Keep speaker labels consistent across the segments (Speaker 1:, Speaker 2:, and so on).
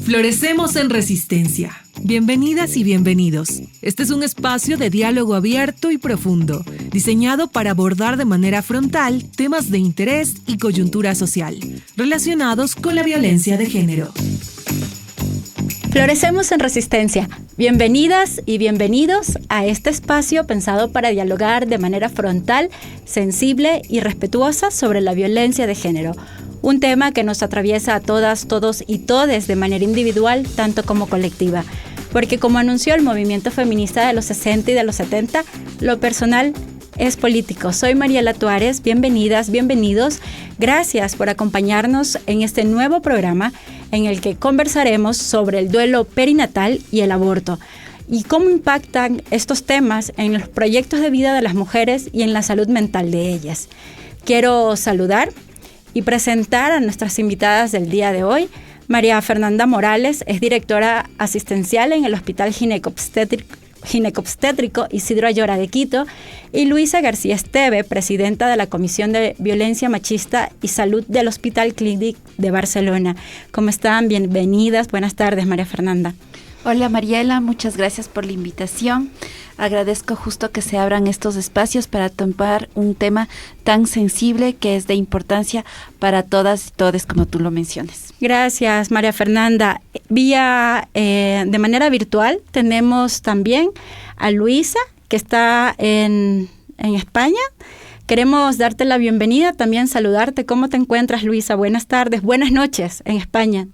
Speaker 1: Florecemos en Resistencia. Bienvenidas y bienvenidos. Este es un espacio de diálogo abierto y profundo, diseñado para abordar de manera frontal temas de interés y coyuntura social, relacionados con la violencia de género.
Speaker 2: Florecemos en Resistencia. Bienvenidas y bienvenidos a este espacio pensado para dialogar de manera frontal, sensible y respetuosa sobre la violencia de género. Un tema que nos atraviesa a todas, todos y todes de manera individual, tanto como colectiva. Porque como anunció el movimiento feminista de los 60 y de los 70, lo personal es político. Soy Mariela Tuárez, bienvenidas, bienvenidos. Gracias por acompañarnos en este nuevo programa en el que conversaremos sobre el duelo perinatal y el aborto y cómo impactan estos temas en los proyectos de vida de las mujeres y en la salud mental de ellas. Quiero saludar y presentar a nuestras invitadas del día de hoy. María Fernanda Morales es directora asistencial en el Hospital Ginecobstétrico Isidro Ayora de Quito, y Luisa García Esteve, presidenta de la Comisión de Violencia Machista y Salud del Hospital Clínic de Barcelona. ¿Cómo están? Bienvenidas. Buenas tardes, María Fernanda.
Speaker 3: Hola Mariela, muchas gracias por la invitación. Agradezco justo que se abran estos espacios para tomar un tema tan sensible que es de importancia para todas y todes, como tú lo mencionas.
Speaker 2: Gracias, María Fernanda. De manera virtual tenemos también a Luisa, que está en España. Queremos darte la bienvenida, también saludarte. ¿Cómo te encuentras, Luisa? Buenas tardes, buenas noches en España.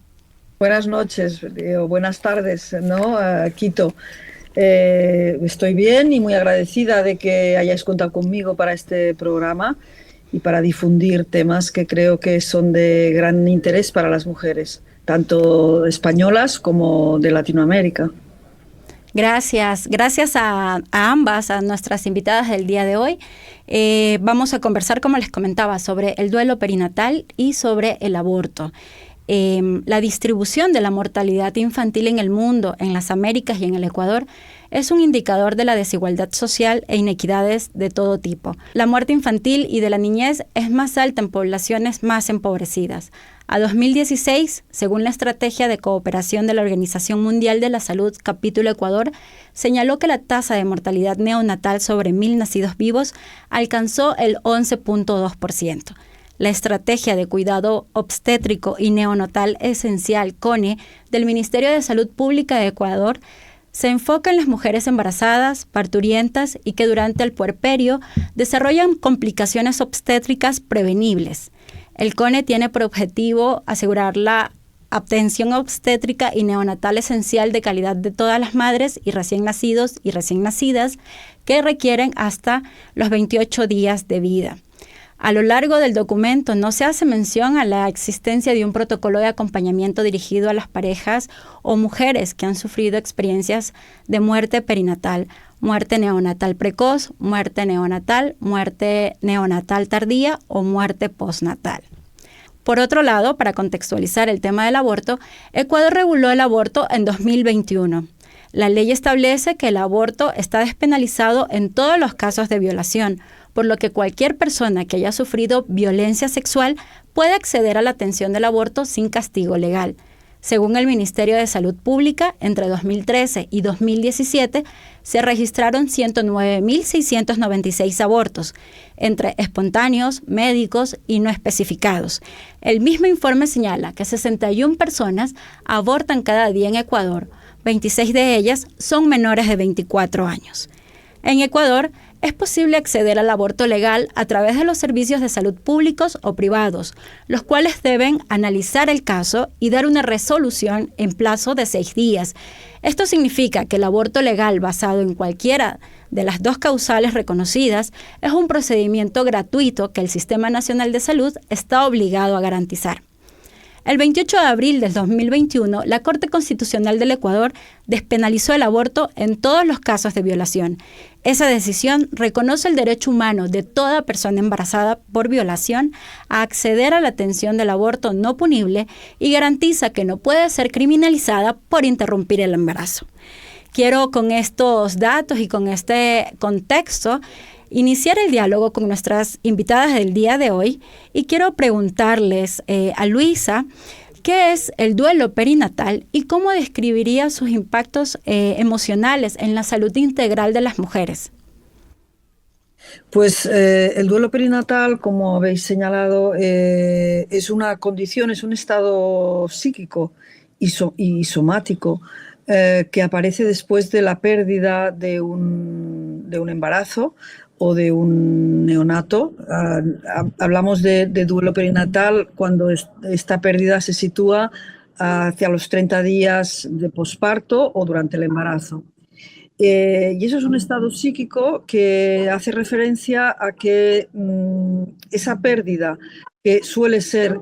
Speaker 4: Buenas noches, buenas tardes, ¿no? A Quito. Estoy bien y muy agradecida de que hayáis contado conmigo para este programa y para difundir temas que creo que son de gran interés para las mujeres, tanto españolas como de Latinoamérica.
Speaker 2: Gracias a ambas, a nuestras invitadas del día de hoy. Vamos a conversar, como les comentaba, sobre el duelo perinatal y sobre el aborto. La distribución de la mortalidad infantil en el mundo, en las Américas y en el Ecuador, es un indicador de la desigualdad social e inequidades de todo tipo. La muerte infantil y de la niñez es más alta en poblaciones más empobrecidas. A 2016, según la Estrategia de Cooperación de la Organización Mundial de la Salud, capítulo Ecuador, señaló que la tasa de mortalidad neonatal sobre 1.000 nacidos vivos alcanzó el 11.2%. La Estrategia de Cuidado Obstétrico y Neonatal Esencial, CONE, del Ministerio de Salud Pública de Ecuador, se enfoca en las mujeres embarazadas, parturientas y que durante el puerperio desarrollan complicaciones obstétricas prevenibles. El CONE tiene por objetivo asegurar la atención obstétrica y neonatal esencial de calidad de todas las madres y recién nacidos y recién nacidas que requieren hasta los 28 días de vida. A lo largo del documento no se hace mención a la existencia de un protocolo de acompañamiento dirigido a las parejas o mujeres que han sufrido experiencias de muerte perinatal, muerte neonatal precoz, muerte neonatal tardía o muerte postnatal. Por otro lado, para contextualizar el tema del aborto, Ecuador reguló el aborto en 2021. La ley establece que el aborto está despenalizado en todos los casos de violación, por lo que cualquier persona que haya sufrido violencia sexual puede acceder a la atención del aborto sin castigo legal. Según el Ministerio de Salud Pública, entre 2013 y 2017 se registraron 109.696 abortos, entre espontáneos, médicos y no especificados. El mismo informe señala que 61 personas abortan cada día en Ecuador, 26 de ellas son menores de 24 años. En Ecuador, es posible acceder al aborto legal a través de los servicios de salud públicos o privados, los cuales deben analizar el caso y dar una resolución en plazo de 6 días. Esto significa que el aborto legal basado en cualquiera de las dos causales reconocidas es un procedimiento gratuito que el Sistema Nacional de Salud está obligado a garantizar. El 28 de abril del 2021, la Corte Constitucional del Ecuador despenalizó el aborto en todos los casos de violación. Esa decisión reconoce el derecho humano de toda persona embarazada por violación a acceder a la atención del aborto no punible y garantiza que no puede ser criminalizada por interrumpir el embarazo. Quiero con estos datos y con este contexto iniciar el diálogo con nuestras invitadas del día de hoy y quiero preguntarles a Luisa ¿Qué es el duelo perinatal y cómo describiría sus impactos emocionales en la salud integral de las mujeres?
Speaker 4: Pues el duelo perinatal, como habéis señalado, es una condición, es un estado psíquico y somático que aparece después de la pérdida de un embarazo o de un neonato. Hablamos de duelo perinatal cuando esta pérdida se sitúa hacia los 30 días de posparto o durante el embarazo. Y eso es un estado psíquico que hace referencia a que esa pérdida, que suele ser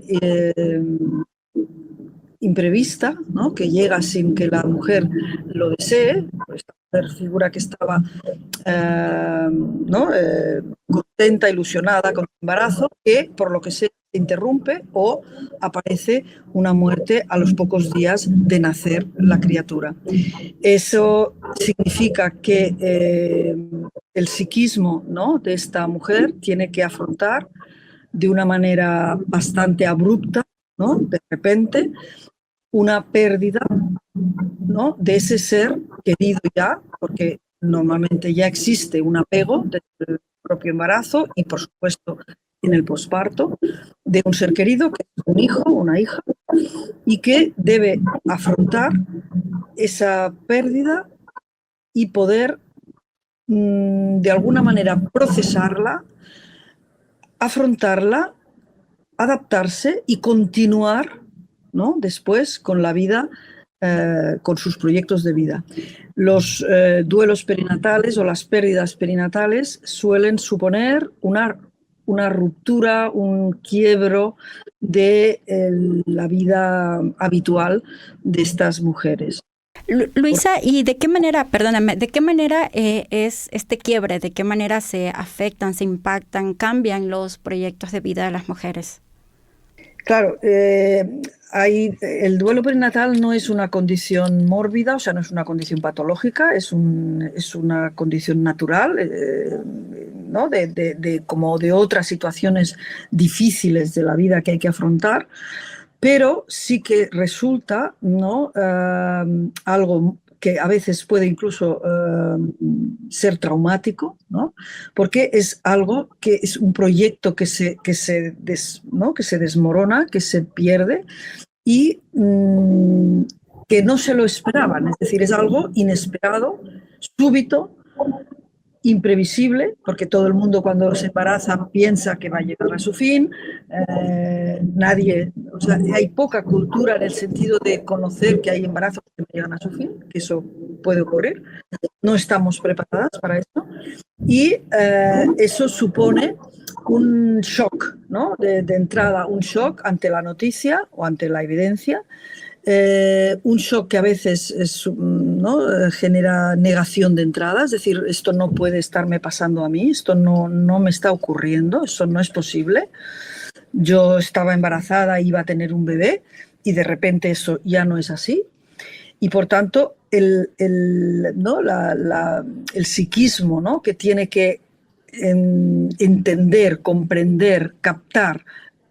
Speaker 4: imprevista, ¿no?, que llega sin que la mujer lo desee, esta mujer figura que estaba contenta, ilusionada con el embarazo, que por lo que se interrumpe o aparece una muerte a los pocos días de nacer la criatura. Eso significa que el psiquismo, ¿no?, de esta mujer tiene que afrontar de una manera bastante abrupta, ¿no?, de repente, una pérdida, ¿no?, de ese ser querido ya, porque normalmente ya existe un apego desde el propio embarazo y, por supuesto, en el posparto, de un ser querido, que es un hijo, una hija, y que debe afrontar esa pérdida y poder, de alguna manera, procesarla, afrontarla, adaptarse y continuar, ¿no?, después con la vida, con sus proyectos de vida. Los duelos perinatales o las pérdidas perinatales suelen suponer una ruptura, un quiebro de la vida habitual de estas mujeres.
Speaker 2: Luisa, ¿y de qué manera, perdóname, de qué manera es este quiebre? ¿De qué manera se afectan, se impactan, cambian los proyectos de vida de las mujeres?
Speaker 4: Claro, el duelo perinatal no es una condición mórbida, o sea, no es una condición patológica, es una condición natural, ¿no?, como de otras situaciones difíciles de la vida que hay que afrontar, pero sí que resulta, ¿no?, algo que a veces puede incluso ser traumático, ¿no?, porque es algo que es un proyecto que se desmorona, que se pierde y que no se lo esperaban. Es decir, es algo inesperado, súbito, imprevisible, porque todo el mundo cuando se embaraza piensa que va a llegar a su fin. Hay poca cultura en el sentido de conocer que hay embarazos que no llegan a su fin, que eso puede ocurrir. No estamos preparadas para eso y eso supone un shock, ¿no?, de entrada, un shock ante la noticia o ante la evidencia. Un shock que a veces genera negación de entrada, es decir, esto no puede estarme pasando a mí, esto no me está ocurriendo, eso no es posible. Yo estaba embarazada, iba a tener un bebé y de repente eso ya no es así. Y por tanto, el psiquismo, ¿no?, que tiene que entender, comprender, captar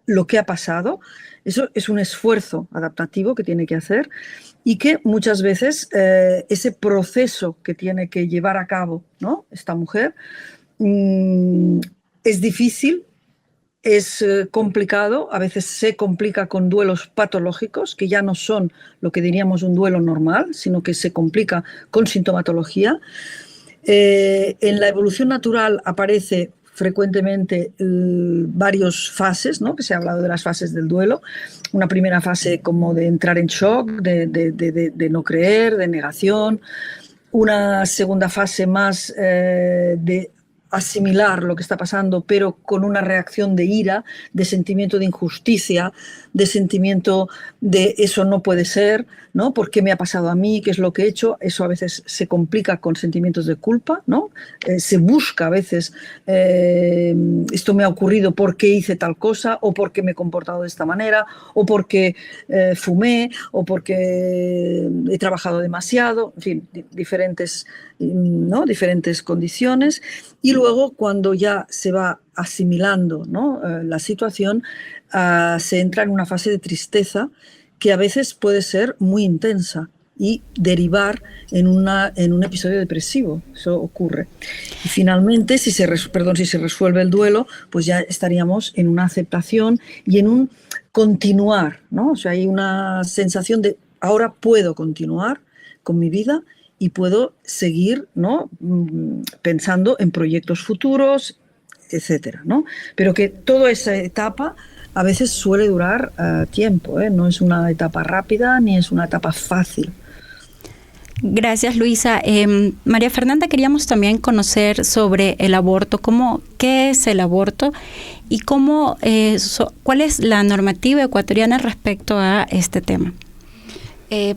Speaker 4: lo que ha pasado, eso es un esfuerzo adaptativo que tiene que hacer y que muchas veces ese proceso que tiene que llevar a cabo, ¿no?, esta mujer es difícil, es complicado, a veces se complica con duelos patológicos que ya no son lo que diríamos un duelo normal, sino que se complica con sintomatología. En la evolución natural aparece frecuentemente varias fases, ¿no?, que se ha hablado de las fases del duelo. Una primera fase como de entrar en shock, de no creer, de negación. Una segunda fase más de asimilar lo que está pasando, pero con una reacción de ira, de sentimiento de injusticia, de sentimiento de eso no puede ser, ¿no?, ¿por qué me ha pasado a mí? ¿Qué es lo que he hecho? Eso a veces se complica con sentimientos de culpa, ¿no? Se busca a veces, esto me ha ocurrido porque hice tal cosa, o porque me he comportado de esta manera, o porque fumé, o porque he trabajado demasiado, en fin, diferentes condiciones. Y luego, cuando ya se va asimilando, ¿no?, la situación, se entra en una fase de tristeza que a veces puede ser muy intensa y derivar en un episodio depresivo. Eso ocurre. Y finalmente, si se resuelve el duelo, pues ya estaríamos en una aceptación y en un continuar, ¿no? O sea, hay una sensación de ahora puedo continuar con mi vida y puedo seguir, ¿no?, pensando en proyectos futuros, etcétera, ¿no? Pero que toda esa etapa a veces suele durar tiempo, ¿eh? No es una etapa rápida ni es una etapa fácil.
Speaker 2: Gracias, Luisa. María Fernanda, queríamos también conocer sobre el aborto, qué es el aborto y cuál es la normativa ecuatoriana respecto a este tema.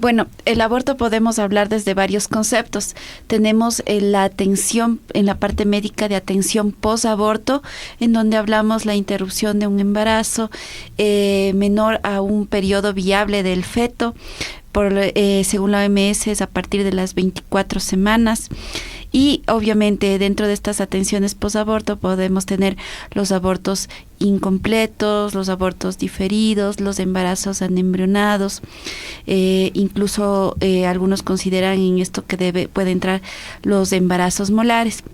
Speaker 3: Bueno, el aborto podemos hablar desde varios conceptos. Tenemos la atención, en la parte médica de atención post-aborto, en donde hablamos la interrupción de un embarazo menor a un periodo viable del feto, según la OMS es a partir de las 24 semanas. Y obviamente dentro de estas atenciones post-aborto podemos tener los abortos incompletos, los abortos diferidos, los embarazos anembrionados, incluso algunos consideran en esto que puede entrar los embarazos molares.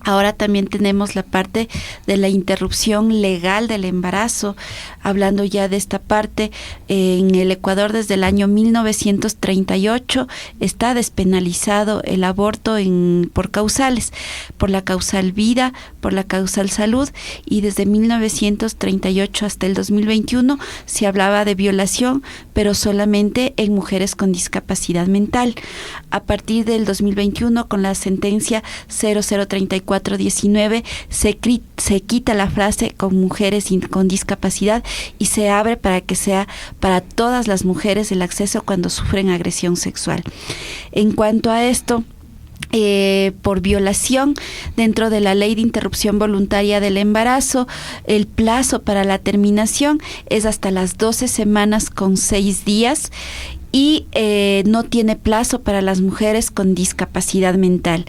Speaker 3: Ahora también tenemos la parte de la interrupción legal del embarazo. Hablando ya de esta parte, en el Ecuador desde el año 1938 está despenalizado el aborto por causales, por la causal vida, por la causal salud, y desde 1938 hasta el 2021 se hablaba de violación, pero solamente en mujeres con discapacidad mental. A partir del 2021, con la sentencia 003419, se quita la frase con mujeres con discapacidad y se abre para que sea para todas las mujeres el acceso cuando sufren agresión sexual. En cuanto a esto, por violación, dentro de la ley de interrupción voluntaria del embarazo, el plazo para la terminación es hasta las 12 semanas con 6 días y no tiene plazo para las mujeres con discapacidad mental.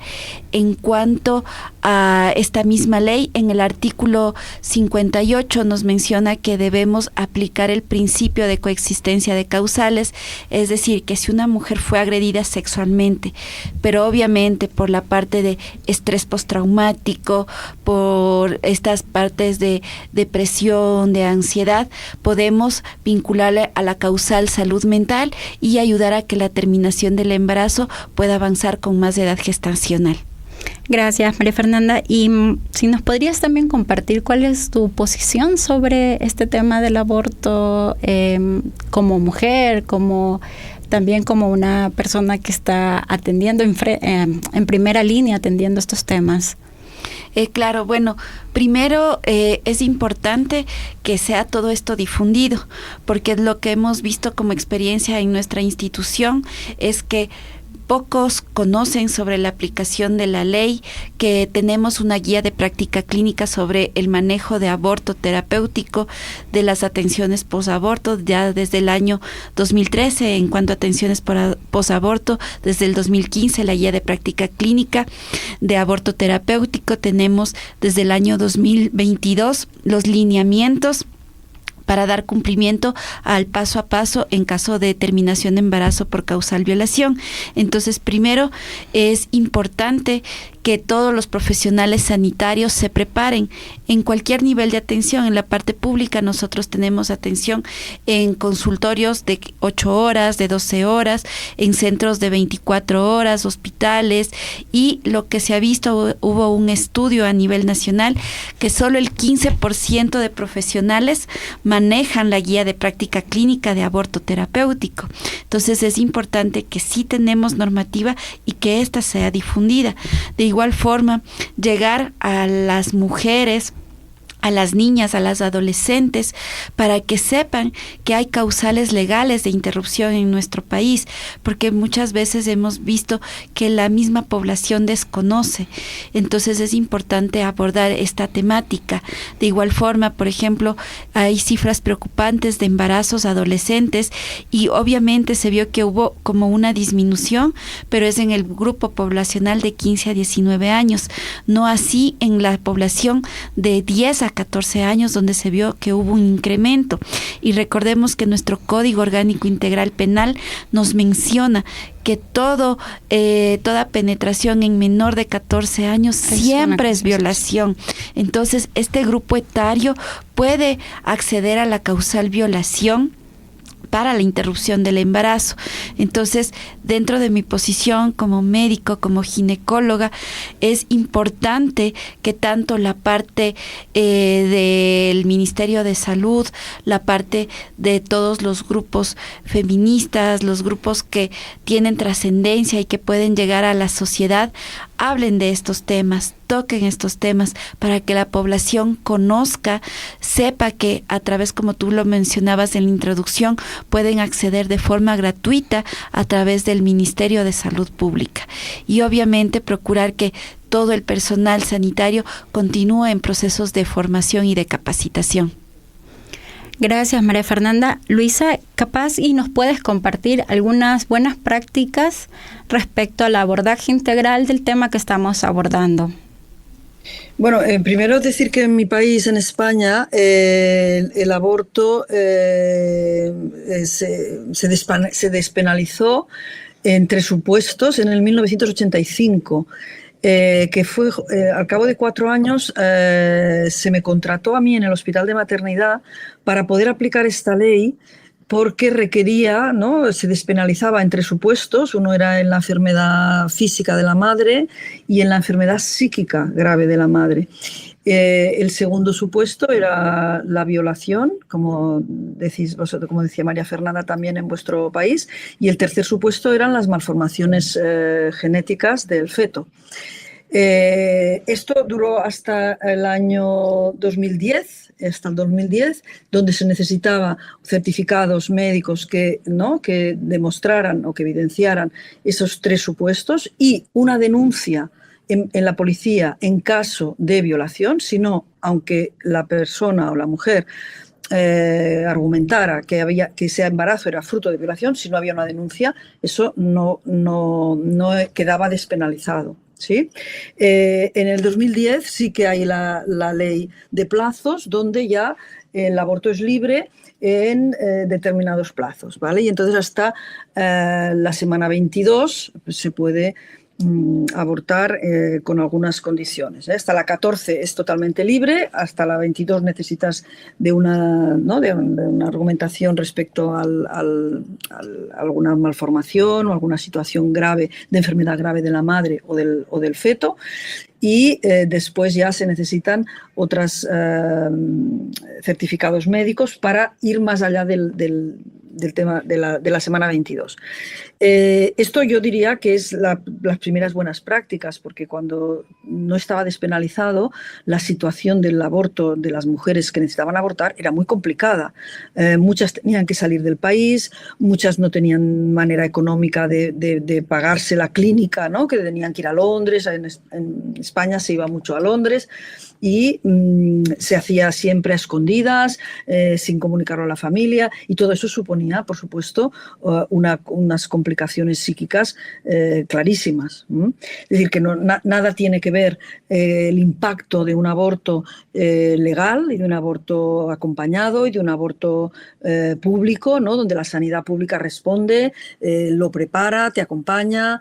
Speaker 3: En cuanto a esta misma ley, en el artículo 58 nos menciona que debemos aplicar el principio de coexistencia de causales, es decir, que si una mujer fue agredida sexualmente, pero obviamente por la parte de estrés postraumático, por estas partes de depresión, de ansiedad, podemos vincularle a la causal salud mental y ayudar a que la terminación del embarazo pueda avanzar con más edad gestacional.
Speaker 2: Gracias, María Fernanda. Y si nos podrías también compartir cuál es tu posición sobre este tema del aborto como mujer, también como una persona que está atendiendo en primera línea, atendiendo estos temas.
Speaker 3: Claro, bueno, primero es importante que sea todo esto difundido, porque lo que hemos visto como experiencia en nuestra institución es que pocos conocen sobre la aplicación de la ley, que tenemos una guía de práctica clínica sobre el manejo de aborto terapéutico de las atenciones posaborto ya desde el año 2013, en cuanto a atenciones posaborto desde el 2015 la guía de práctica clínica de aborto terapéutico. Tenemos desde el año 2022 los lineamientos para dar cumplimiento al paso a paso en caso de terminación de embarazo por causal violación. Entonces, primero es importante que todos los profesionales sanitarios se preparen en cualquier nivel de atención. En la parte pública nosotros tenemos atención en consultorios de 8 horas, de 12 horas, en centros de 24 horas, hospitales, y lo que se ha visto, hubo un estudio a nivel nacional que solo el 15% de profesionales manejan la guía de práctica clínica de aborto terapéutico. Entonces es importante que sí tenemos normativa y que ésta sea difundida. De igual forma, llegar a las mujeres, a las niñas, a las adolescentes, para que sepan que hay causales legales de interrupción en nuestro país, porque muchas veces hemos visto que la misma población desconoce. Entonces es importante abordar esta temática. De igual forma, por ejemplo, hay cifras preocupantes de embarazos adolescentes y obviamente se vio que hubo como una disminución, pero es en el grupo poblacional de 15 a 19 años, no así en la población de 10 a a 14 años, donde se vio que hubo un incremento. Y recordemos que nuestro Código Orgánico Integral Penal nos menciona que toda penetración en menor de 14 años siempre es violación. Entonces, este grupo etario puede acceder a la causal violación para la interrupción del embarazo. Entonces, dentro de mi posición como médico, como ginecóloga, es importante que tanto la parte del Ministerio de Salud, la parte de todos los grupos feministas, los grupos que tienen trascendencia y que pueden llegar a la sociedad, hablen de estos temas, toquen estos temas para que la población conozca, sepa que a través, como tú lo mencionabas en la introducción, pueden acceder de forma gratuita a través del Ministerio de Salud Pública. Y obviamente procurar que todo el personal sanitario continúe en procesos de formación y de capacitación.
Speaker 2: Gracias, María Fernanda. Luisa, capaz y nos puedes compartir algunas buenas prácticas respecto al abordaje integral del tema que estamos abordando.
Speaker 4: Bueno, primero decir que en mi país, en España, el aborto se despenalizó en 3 supuestos en el 1985. Que fue al cabo de 4 años se me contrató a mí en el hospital de maternidad para poder aplicar esta ley, porque requería, ¿no? Se despenalizaba en 3 supuestos. Uno era en la enfermedad física de la madre y en la enfermedad psíquica grave de la madre. El segundo supuesto era la violación, como decís vosotros, como decía María Fernanda también en vuestro país, y el tercer supuesto eran las malformaciones genéticas del feto. Esto duró hasta el año 2010, donde se necesitaba certificados médicos que demostraran o que evidenciaran esos 3 supuestos y una denuncia en la policía en caso de violación, sino aunque la persona o la mujer argumentara que ese embarazo era fruto de violación, si no había una denuncia, eso no quedaba despenalizado. ¿Sí? En el 2010 sí que hay la ley de plazos, donde ya el aborto es libre en determinados plazos, ¿vale? Y entonces hasta la semana 22 se puede abortar con algunas condiciones. Hasta la 14 es totalmente libre, hasta la 22 necesitas de una argumentación respecto a alguna malformación o alguna situación grave, de enfermedad grave de la madre o del feto. Y después ya se necesitan otros certificados médicos para ir más allá del tema de la semana 22. Esto yo diría que es las primeras buenas prácticas, porque cuando no estaba despenalizado, la situación del aborto de las mujeres que necesitaban abortar era muy complicada. Muchas tenían que salir del país, muchas no tenían manera económica de pagarse la clínica, ¿no? Que tenían que ir a Londres. En España se iba mucho a Londres y se hacía siempre a escondidas, sin comunicarlo a la familia, y todo eso suponía, por supuesto, unas complicaciones psíquicas clarísimas. Es decir, que nada tiene que ver el impacto de un aborto legal y de un aborto acompañado y de un aborto público, ¿no? Donde la sanidad pública responde, lo prepara, te acompaña,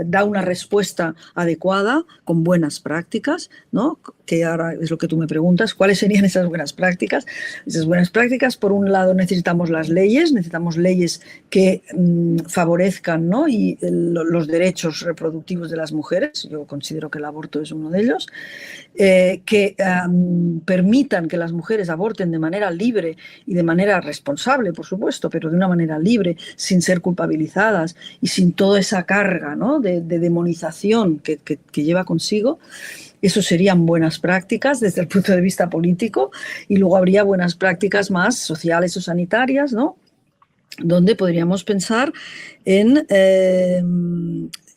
Speaker 4: da una respuesta adecuada con buenas prácticas, ¿no? Que ahora es lo que tú me preguntas, ¿cuáles serían esas buenas prácticas? Esas buenas prácticas, por un lado, necesitamos leyes que favorezcan, ¿no? Y los derechos reproductivos de las mujeres. Yo considero que el aborto es uno de ellos, que permitan que las mujeres aborten de manera libre y de manera responsable, por supuesto, pero de una manera libre, sin ser culpabilizadas y sin toda esa carga, ¿no? de demonización que lleva consigo. Eso serían buenas prácticas desde el punto de vista político, y luego habría buenas prácticas más sociales o sanitarias, ¿no? Donde podríamos pensar en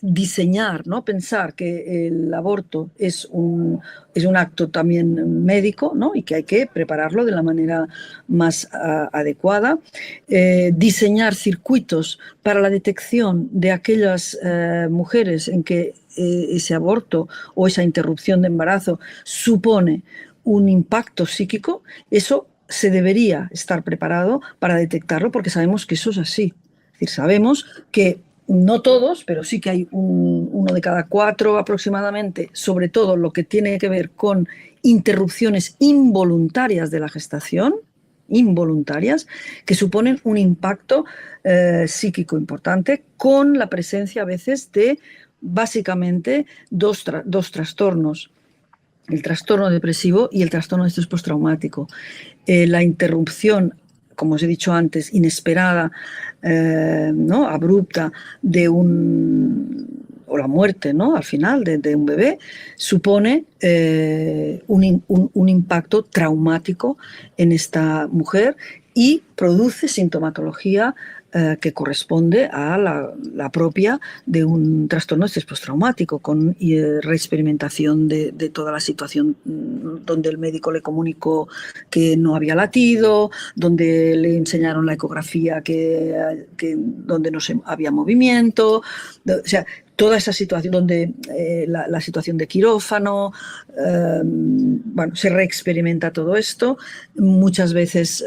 Speaker 4: diseñar, ¿no? Pensar que el aborto es un acto también médico, ¿no? Y que hay que prepararlo de la manera más adecuada, diseñar circuitos para la detección de aquellas mujeres en que ese aborto o esa interrupción de embarazo supone un impacto psíquico. Eso se debería estar preparado para detectarlo, porque sabemos que eso es así. Es decir, sabemos que no todos, pero sí que hay uno de cada 4 aproximadamente, sobre todo lo que tiene que ver con interrupciones involuntarias de la gestación, involuntarias, que suponen un impacto psíquico importante, con la presencia a veces de básicamente dos trastornos: el trastorno depresivo y el trastorno de estrés postraumático. La interrupción, como os he dicho antes, inesperada, ¿no? Abrupta o la muerte, ¿no? Al final de un bebé, supone un impacto traumático en esta mujer y produce sintomatología que corresponde a la propia de un trastorno de estrés postraumático, con reexperimentación de toda la situación, donde el médico le comunicó que no había latido, donde le enseñaron la ecografía donde no había movimiento, o sea, toda esa situación, donde la situación de quirófano, bueno, se reexperimenta todo esto. Muchas veces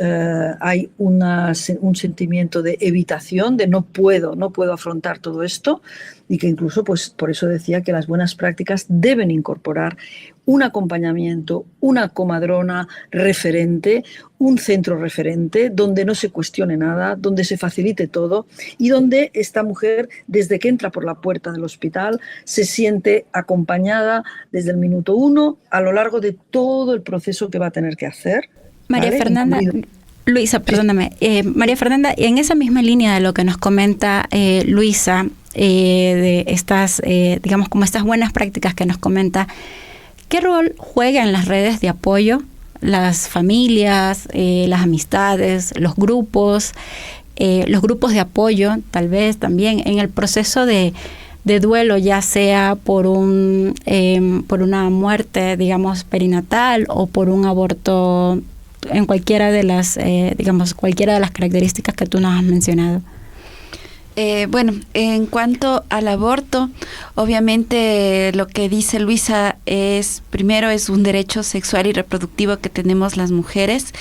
Speaker 4: hay un sentimiento de evitación, de no puedo afrontar todo esto, y que incluso, pues por eso decía que las buenas prácticas deben incorporar un acompañamiento, una comadrona referente, un centro referente donde no se cuestione nada, donde se facilite todo y donde esta mujer, desde que entra por la puerta del hospital, se siente acompañada desde el minuto 1 a lo largo de todo el proceso que va a tener que hacer.
Speaker 2: María Fernanda, Luisa, perdóname. María Fernanda, en esa misma línea de lo que nos comenta Luisa, de estas, digamos, como estas buenas prácticas que nos comenta, ¿qué rol juegan las redes de apoyo, las familias, las amistades, los grupos de apoyo, tal vez también en el proceso de duelo, ya sea por una muerte, digamos, perinatal o por un aborto, en cualquiera de las, cualquiera de las características que tú nos has mencionado?
Speaker 3: Bueno, en cuanto al aborto, obviamente lo que dice Luisa primero es un derecho sexual y reproductivo que tenemos las mujeres,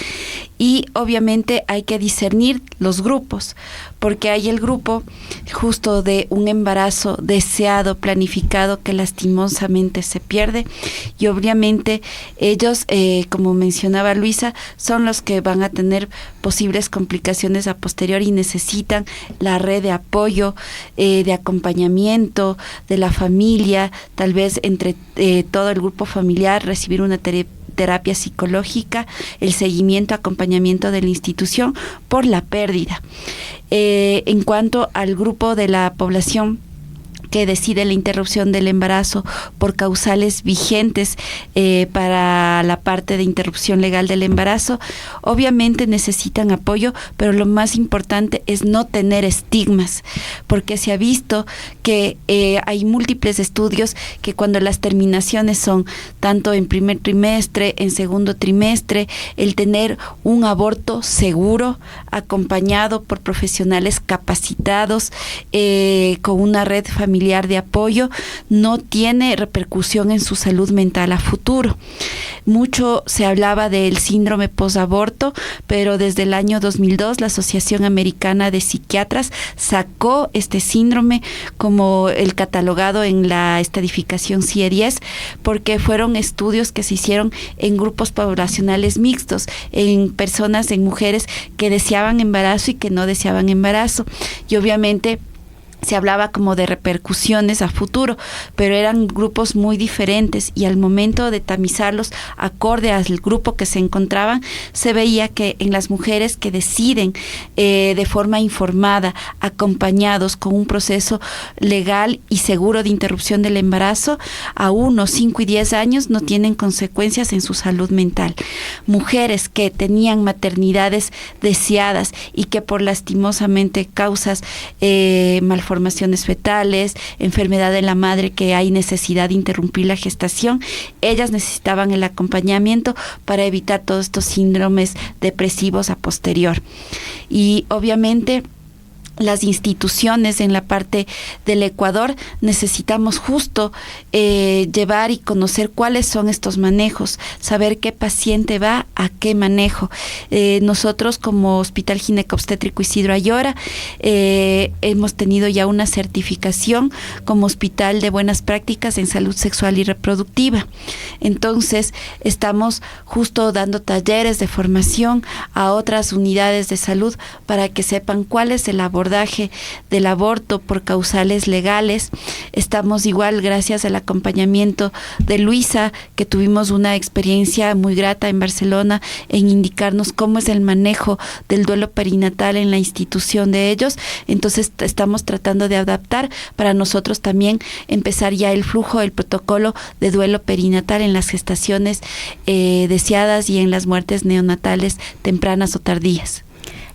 Speaker 3: y obviamente hay que discernir los grupos, porque hay el grupo justo de un embarazo deseado, planificado, que lastimosamente se pierde, y obviamente ellos, como mencionaba Luisa, son los que van a tener posibles complicaciones a posteriori y necesitan la red de apoyo, de acompañamiento de la familia, tal vez entre todo el grupo familiar, recibir una terapia psicológica, el seguimiento, acompañamiento de la institución por la pérdida. En cuanto al grupo de la población que decide la interrupción del embarazo por causales vigentes para la parte de interrupción legal del embarazo, obviamente necesitan apoyo, pero lo más importante es no tener estigmas, porque se ha visto que hay múltiples estudios que cuando las terminaciones son tanto en primer trimestre, en segundo trimestre, el tener un aborto seguro, acompañado por profesionales capacitados, con una red familiar de apoyo, no tiene repercusión en su salud mental a futuro. Mucho se hablaba del síndrome posaborto, pero desde el año 2002 la Asociación Americana de Psiquiatras sacó este síndrome como el catalogado en la estadificación CIE-10, porque fueron estudios que se hicieron en grupos poblacionales mixtos, en personas, en mujeres que deseaban embarazo y que no deseaban embarazo, y obviamente se hablaba como de repercusiones a futuro, pero eran grupos muy diferentes, y al momento de tamizarlos acorde al grupo que se encontraban, se veía que en las mujeres que deciden de forma informada, acompañados con un proceso legal y seguro de interrupción del embarazo, a 1, 5 y 10 años no tienen consecuencias en su salud mental. Mujeres que tenían maternidades deseadas y que por lastimosamente causas malformadas malformaciones fetales, enfermedad de la madre que hay necesidad de interrumpir la gestación. Ellas necesitaban el acompañamiento para evitar todos estos síndromes depresivos a posterior. Y obviamente las instituciones en la parte del Ecuador necesitamos justo llevar y conocer cuáles son estos manejos, saber qué paciente va a qué manejo. Nosotros como Hospital Ginecobstétrico Isidro Ayora hemos tenido ya una certificación como hospital de buenas prácticas en salud sexual y reproductiva. Entonces estamos justo dando talleres de formación a otras unidades de salud para que sepan cuál es el abordaje del aborto por causales legales. Estamos igual gracias al acompañamiento de Luisa, que tuvimos una experiencia muy grata en Barcelona en indicarnos cómo es el manejo del duelo perinatal en la institución de ellos. Entonces estamos tratando de adaptar para nosotros también empezar ya el flujo, el protocolo de duelo perinatal en las gestaciones deseadas y en las muertes neonatales tempranas o tardías.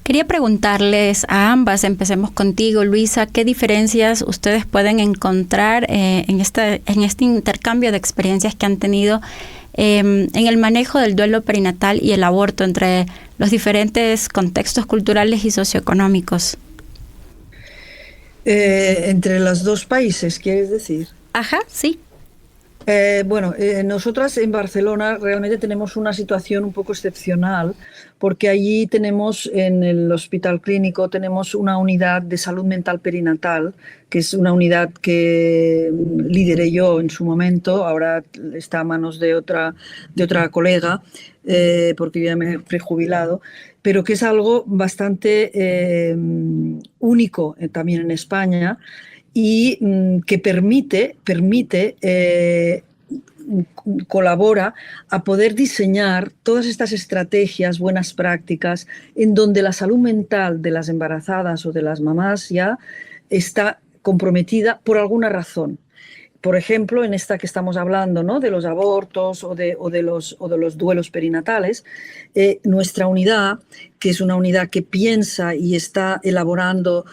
Speaker 2: Quería preguntarles a ambas, empecemos contigo, Luisa, ¿qué diferencias ustedes pueden encontrar en este intercambio de experiencias que han tenido en el manejo del duelo perinatal y el aborto entre los diferentes contextos culturales y socioeconómicos?
Speaker 4: Entre los dos países, ¿quieres decir?
Speaker 2: Ajá, sí.
Speaker 4: Nosotras en Barcelona realmente tenemos una situación un poco excepcional, porque allí tenemos, en el hospital clínico, tenemos una unidad de salud mental perinatal, que es una unidad que lideré yo en su momento, ahora está a manos de otra colega, porque ya me he prejubilado, pero que es algo bastante único también en España, y que permite colabora a poder diseñar todas estas estrategias, buenas prácticas, en donde la salud mental de las embarazadas o de las mamás ya está comprometida por alguna razón. Por ejemplo, en esta que estamos hablando, ¿no?, de los abortos o de los duelos perinatales, nuestra unidad, que es una unidad que piensa y está elaborando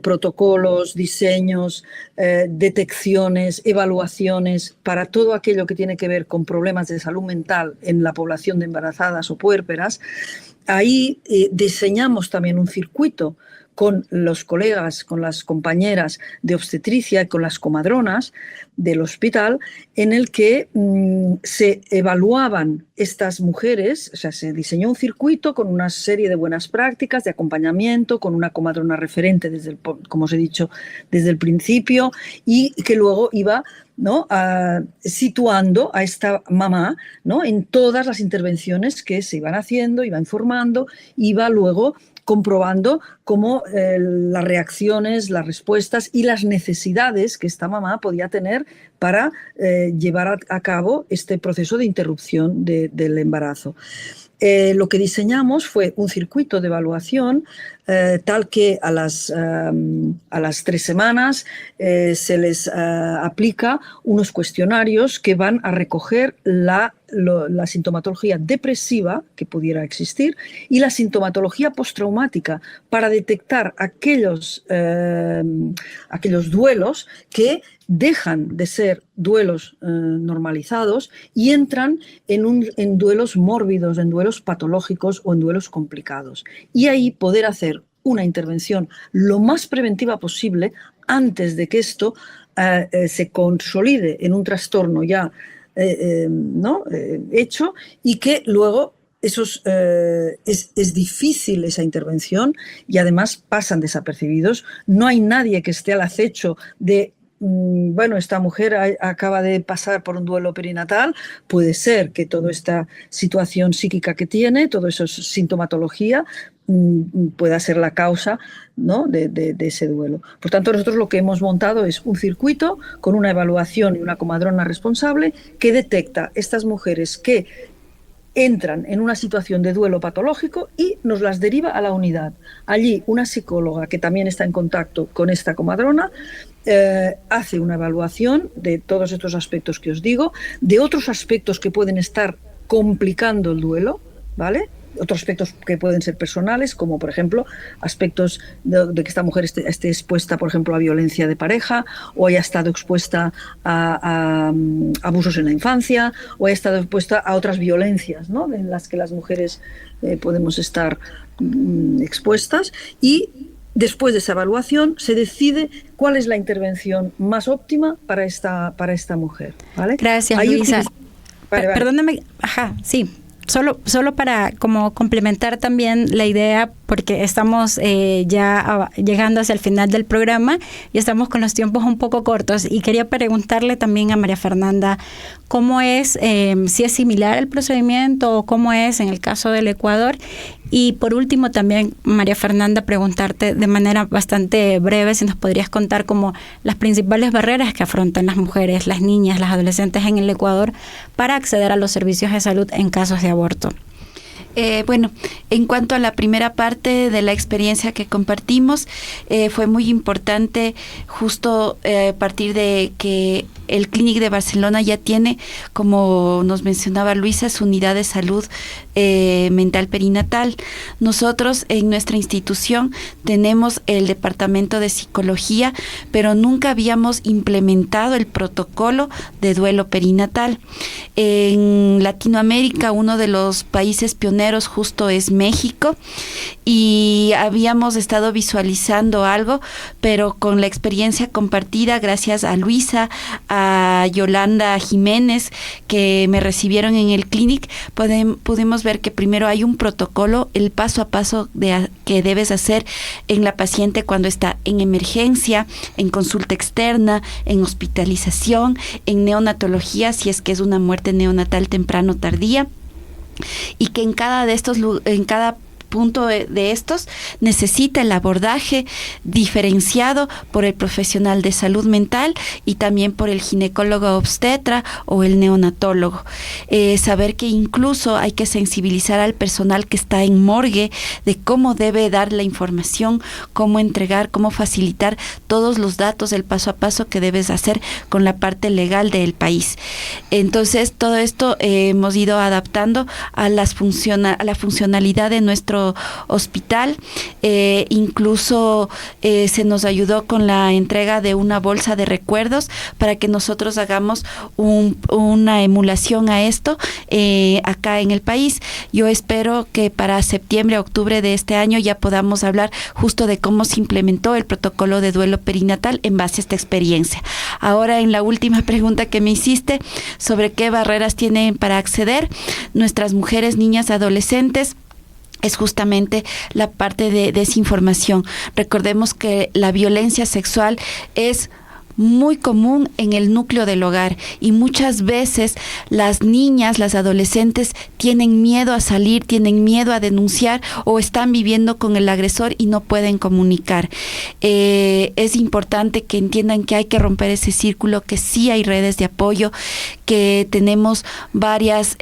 Speaker 4: protocolos, diseños, detecciones, evaluaciones para todo aquello que tiene que ver con problemas de salud mental en la población de embarazadas o puérperas, ahí diseñamos también un circuito con los colegas, con las compañeras de obstetricia y con las comadronas del hospital, en el que se evaluaban estas mujeres, o sea, se diseñó un circuito con una serie de buenas prácticas de acompañamiento, con una comadrona referente, como os he dicho, desde el principio, y que luego iba, ¿no?, situando a esta mamá, ¿no?, en todas las intervenciones que se iban haciendo, iba informando, iba luego comprobando cómo las reacciones, las respuestas y las necesidades que esta mamá podía tener para llevar a cabo este proceso de interrupción del embarazo. Lo que diseñamos fue un circuito de evaluación tal que a las 3 semanas se les aplica unos cuestionarios que van a recoger la sintomatología depresiva que pudiera existir y la sintomatología postraumática para detectar aquellos duelos que dejan de ser duelos normalizados y entran en duelos mórbidos, en duelos patológicos o en duelos complicados. Y ahí poder hacer una intervención lo más preventiva posible antes de que esto se consolide en un trastorno ya hecho, y que luego es difícil esa intervención y además pasan desapercibidos. No hay nadie que esté al acecho de esta mujer acaba de pasar por un duelo perinatal, puede ser que toda esta situación psíquica que tiene, toda esa sintomatología, pueda ser la causa, ¿no?, de ese duelo. Por tanto, nosotros lo que hemos montado es un circuito con una evaluación y una comadrona responsable que detecta estas mujeres que entran en una situación de duelo patológico y nos las deriva a la unidad. Allí una psicóloga que también está en contacto con esta comadrona hace una evaluación de todos estos aspectos que os digo, de otros aspectos que pueden estar complicando el duelo, ¿vale?, otros aspectos que pueden ser personales, como por ejemplo aspectos de que esta mujer esté expuesta, por ejemplo, a violencia de pareja, o haya estado expuesta a abusos en la infancia, o haya estado expuesta a otras violencias, ¿no?, en las que las mujeres podemos estar expuestas, y después de esa evaluación se decide cuál es la intervención más óptima para esta mujer, ¿vale?
Speaker 2: Gracias, Luisa. Perdóname, sí. Solo para como complementar también la idea, porque estamos ya llegando hacia el final del programa y estamos con los tiempos un poco cortos, y quería preguntarle también a María Fernanda cómo es, si es similar el procedimiento o cómo es en el caso del Ecuador. Y por último también, María Fernanda, preguntarte de manera bastante breve si nos podrías contar como las principales barreras que afrontan las mujeres, las niñas, las adolescentes en el Ecuador para acceder a los servicios de salud en casos de aborto.
Speaker 3: Bueno, en cuanto a la primera parte de la experiencia que compartimos, fue muy importante justo a partir de que el Clínic de Barcelona ya tiene, como nos mencionaba Luisa, su unidad de salud mental perinatal. Nosotros en nuestra institución tenemos el departamento de psicología, pero nunca habíamos implementado el protocolo de duelo perinatal. En Latinoamérica, uno de los países pioneros justo es México, y habíamos estado visualizando algo, pero con la experiencia compartida, gracias a Luisa, a Yolanda Jiménez, que me recibieron en el Clínic, pudimos ver que primero hay un protocolo, el paso a paso que debes hacer en la paciente cuando está en emergencia, en consulta externa, en hospitalización, en neonatología, si es que es una muerte neonatal temprano o tardía, y que en cada punto de estos necesita el abordaje diferenciado por el profesional de salud mental y también por el ginecólogo obstetra o el neonatólogo. Saber que incluso hay que sensibilizar al personal que está en morgue de cómo debe dar la información, cómo entregar, cómo facilitar todos los datos del paso a paso que debes hacer con la parte legal del país. Entonces, todo esto hemos ido adaptando a la funcionalidad de nuestro hospital. Incluso se nos ayudó con la entrega de una bolsa de recuerdos para que nosotros hagamos una emulación a esto acá en el país. Yo espero que para septiembre, octubre de este año ya podamos hablar justo de cómo se implementó el protocolo de duelo perinatal en base a esta experiencia. Ahora, en la última pregunta que me hiciste sobre qué barreras tienen para acceder nuestras mujeres, niñas, adolescentes, es justamente la parte de desinformación. Recordemos que la violencia sexual es muy común en el núcleo del hogar, y muchas veces las niñas, las adolescentes tienen miedo a salir, tienen miedo a denunciar, o están viviendo con el agresor y no pueden comunicar. Es importante que entiendan que hay que romper ese círculo, que sí hay redes de apoyo, que tenemos varias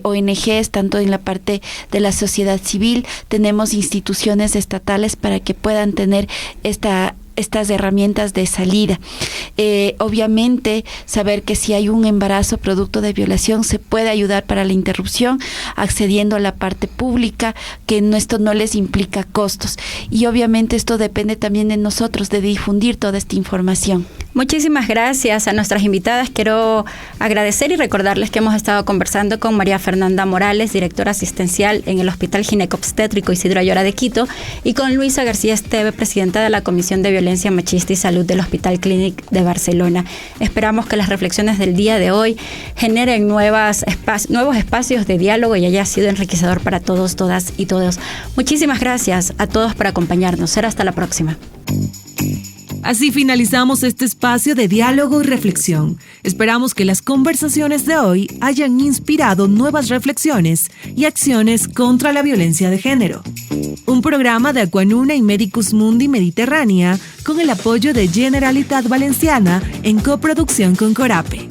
Speaker 3: ONGs, tanto en la parte de la sociedad civil, tenemos instituciones estatales para que puedan tener estas herramientas de salida. Obviamente, saber que si hay un embarazo producto de violación, se puede ayudar para la interrupción accediendo a la parte pública, que esto no les implica costos. Y obviamente esto depende también de nosotros, de difundir toda esta información.
Speaker 2: Muchísimas gracias a nuestras invitadas. Quiero agradecer y recordarles que hemos estado conversando con María Fernanda Morales, directora asistencial en el Hospital Ginecobstétrico Isidro Ayora de Quito, y con Luisa García Esteve, presidenta de la Comisión de Violencia Machista y Salud del Hospital Clínic de Barcelona. Esperamos que las reflexiones del día de hoy generen nuevos espacios de diálogo y haya sido enriquecedor para todos, todas y todos. Muchísimas gracias a todos por acompañarnos. Será hasta la próxima.
Speaker 1: Así finalizamos este espacio de diálogo y reflexión. Esperamos que las conversaciones de hoy hayan inspirado nuevas reflexiones y acciones contra la violencia de género. Un programa de Aquanuna y Medicus Mundi Mediterránea con el apoyo de Generalitat Valenciana en coproducción con Corape.